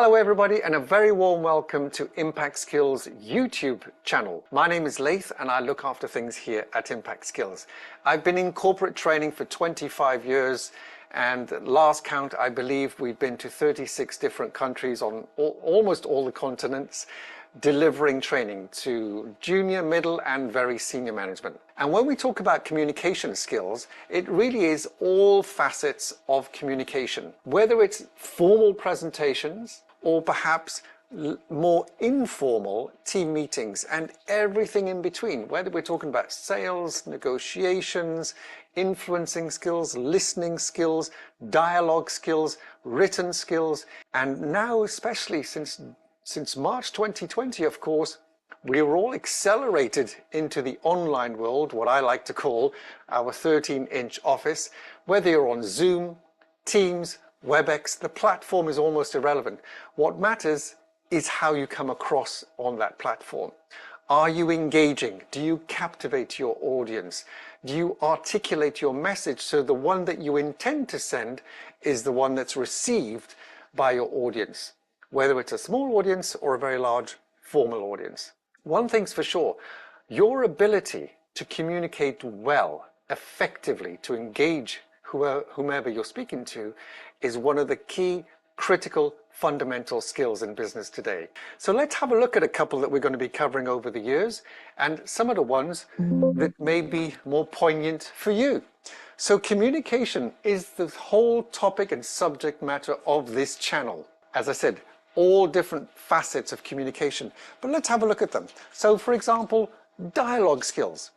Hello everybody, and a very warm welcome to ImpactSkills YouTube channel. My name is Laith and I look after things here at ImpactSkills. I've been in corporate training for 25 years, and last count I believe we've been to 36 different countries on almost all the continents, delivering training to junior, middle and very senior management. And when we talk about communication skills, it really is all facets of communication, whether it's formal presentations or perhaps more informal team meetings and everything in between, whether we're talking about sales, negotiations, influencing skills, listening skills, dialogue skills, written skills, and now especially since March 2020, of course, we were all accelerated into the online world, what I like to call our 13-inch office. Whether you're on Zoom, Teams, WebEx, the platform is almost irrelevant. What matters is how you come across on that platform. Are you engaging? Do you captivate your audience? Do you articulate your message so the one that you intend to send is the one that's received by your audience, whether it's a small audience or a very large formal audience? One thing's for sure, your ability to communicate well, effectively, to engage whomever you're speaking to is one of the key critical fundamental skills in business today. So let's have a look at a couple that we're going to be covering over the years and some of the ones that may be more poignant for you. So communication is the whole topic and subject matter of this channel. As I said, all different facets of communication, but let's have a look at them. So for example, dialogue skills.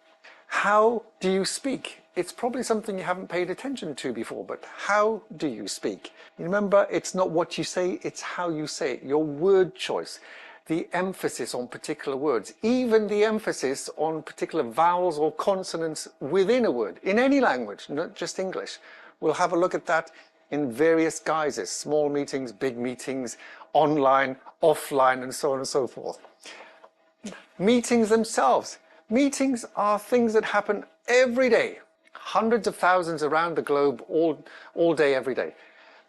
How do you speak? It's probably something you haven't paid attention to before, but how do you speak? Remember, it's not what you say, it's how you say it, your word choice, the emphasis on particular words, even the emphasis on particular vowels or consonants within a word, in any language, not just English. We'll have a look at that in various guises, small meetings, big meetings, online, offline, and so on and so forth. Meetings themselves. Meetings are things that happen every day, hundreds of thousands around the globe, all day, every day.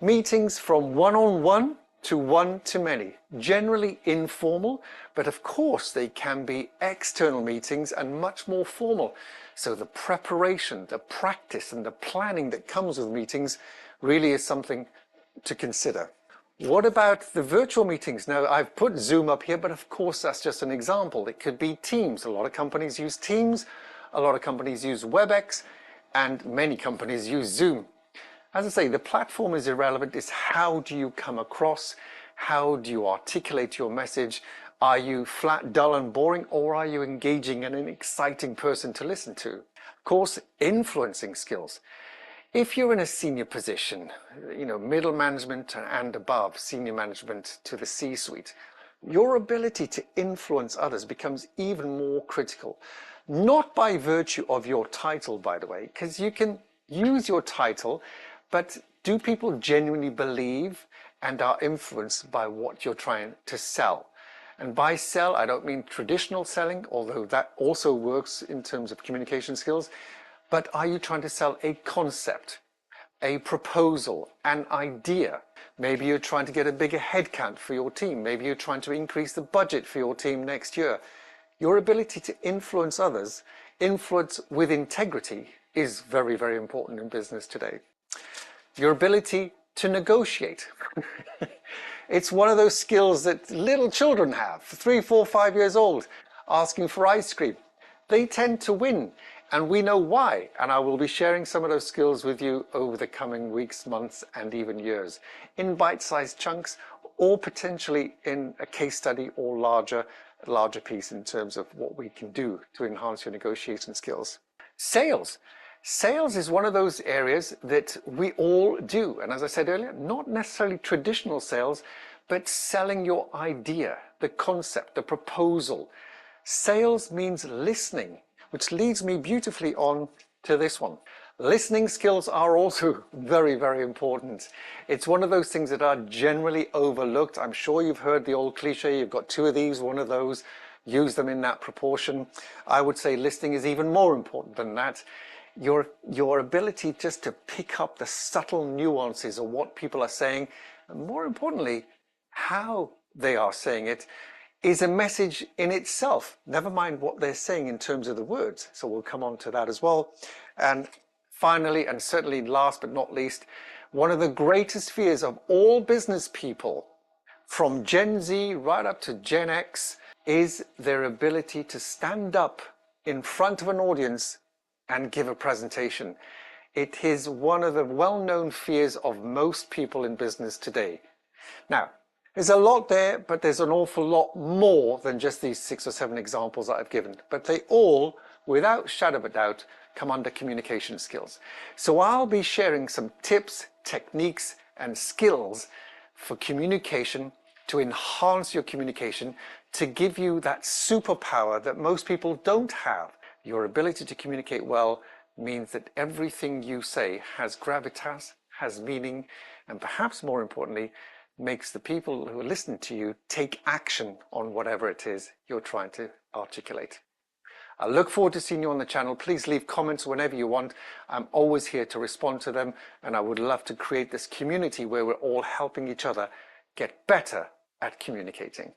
Meetings from one-on-one to one-to-many, generally informal, but of course they can be external meetings and much more formal. So the preparation, the practice, and the planning that comes with meetings really is something to consider. What about the virtual meetings? Now, I've put Zoom up here, but of course that's just an example. It could be Teams. A lot of companies use Teams, a lot of companies use WebEx, and many companies use Zoom. As I say, the platform is irrelevant. It's how do you come across? How do you articulate your message? Are you flat, dull, and boring, or are you engaging and an exciting person to listen to? Of course, influencing skills. If you're in a senior position, middle management and above, senior management to the C-suite, your ability to influence others becomes even more critical. Not by virtue of your title, by the way, because you can use your title, but do people genuinely believe and are influenced by what you're trying to sell? And by sell, I don't mean traditional selling, although that also works in terms of communication skills. But are you trying to sell a concept, a proposal, an idea? Maybe you're trying to get a bigger headcount for your team. Maybe you're trying to increase the budget for your team next year. Your ability to influence others, influence with integrity, is very, very important in business today. Your ability to negotiate. It's one of those skills that little children have, 3, 4, 5 years old, asking for ice cream. They tend to win. And we know why, and I will be sharing some of those skills with you over the coming weeks, months, and even years, in bite-sized chunks, or potentially in a case study or larger piece in terms of what we can do to enhance your negotiation skills. Sales. Sales is one of those areas that we all do. And as I said earlier, not necessarily traditional sales, but selling your idea, the concept, the proposal. Sales means listening, which leads me beautifully on to this one. Listening skills are also very, very important. It's one of those things that are generally overlooked. I'm sure you've heard the old cliche, you've got 2 of these, 1 of those, use them in that proportion. I would say listening is even more important than that. Your ability just to pick up the subtle nuances of what people are saying, and more importantly, how they are saying it is a message in itself, never mind what they're saying in terms of the words. So we'll come on to that as well. And finally, and certainly last but not least, one of the greatest fears of all business people, from Gen Z right up to Gen X, is their ability to stand up in front of an audience and give a presentation. It is one of the well-known fears of most people in business today. Now, there's a lot there, but there's an awful lot more than just these 6 or 7 examples that I've given. But they all, without shadow of a doubt, come under communication skills. So I'll be sharing some tips, techniques, and skills for communication, to enhance your communication, to give you that superpower that most people don't have. Your ability to communicate well means that everything you say has gravitas, has meaning, and perhaps more importantly, makes the people who are listening to you take action on whatever it is you're trying to articulate. I look forward to seeing you on the channel. Please leave comments whenever you want. I'm always here to respond to them, and I would love to create this community where we're all helping each other get better at communicating.